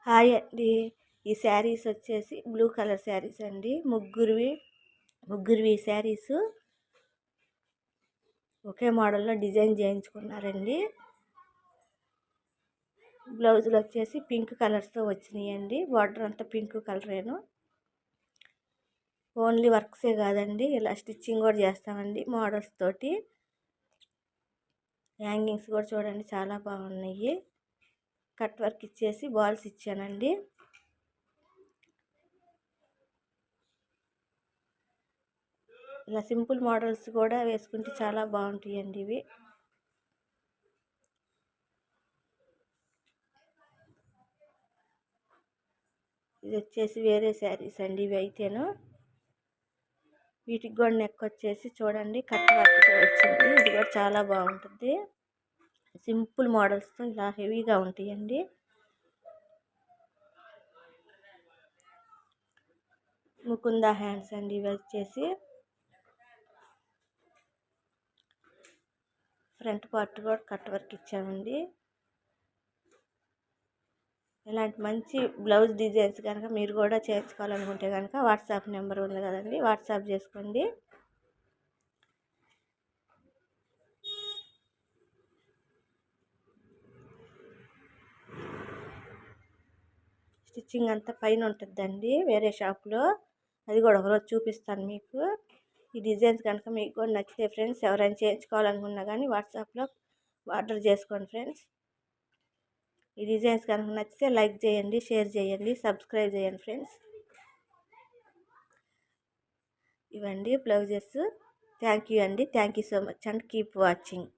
Hi అండి. ఈ శారీస్ వచ్చేసి బ్లూ కలర్ శారీస్ అండి. ముగ్గురివి శారీస్ ఒకే మోడల్లో డిజైన్ చేయించుకున్నారండి. బ్లౌజులు వచ్చేసి పింక్ కలర్స్తో వచ్చినాయండి. బార్డర్ అంతా పింక్ కలరేను. ఓన్లీ వర్క్సే కాదండి, ఇలా స్టిచ్చింగ్ కూడా చేస్తామండి మోడల్స్ తోటి. హ్యాంగింగ్స్ కూడా చూడండి చాలా బాగున్నాయి. కట్ వర్క్ ఇచ్చేసి బాల్స్ ఇచ్చానండి. ఇలా సింపుల్ మోడల్స్ కూడా వేసుకుంటే చాలా బాగుంటాయండి ఇవి. ఇది వచ్చేసి వేరే శారీస్ అండి ఇవి అయితేను. వీటికి కూడా నెక్ వచ్చేసి చూడండి కట్ వర్క్తో వచ్చింది. ఇది కూడా చాలా బాగుంటుంది. సింపుల్ మోడల్స్తో ఇలా హెవీగా ఉంటాయండి. ముకుంద హ్యాండ్స్ అండి ఇవి వచ్చేసి. ఫ్రంట్ పార్ట్ కూడా కట్ వర్క్ ఇచ్చామండి. ఇలాంటి మంచి బ్లౌజ్ డిజైన్స్ కనుక మీరు కూడా చేయించుకోవాలనుకుంటే కనుక వాట్సాప్ నెంబర్ ఉంది కదండి, వాట్సాప్ చేసుకోండి. స్టిచ్చింగ్ అంతా పైన ఉంటుందండి వేరే షాప్లో. అది కూడా ఒకరోజు చూపిస్తాను మీకు. ఈ డిజైన్స్ కనుక మీకు కూడా నచ్చితే ఫ్రెండ్స్, ఎవరైనా చేయించుకోవాలనుకున్నా కానీ వాట్సాప్లో ఆర్డర్ చేసుకోండి ఫ్రెండ్స్. ఈ డిజైన్స్ కనుక నచ్చితే లైక్ చేయండి, షేర్ చేయండి, సబ్స్క్రైబ్ చేయండి ఫ్రెండ్స్. ఇవండి బ్లౌజెస్. థ్యాంక్ యూ అండి. Thank you so much and keep watching.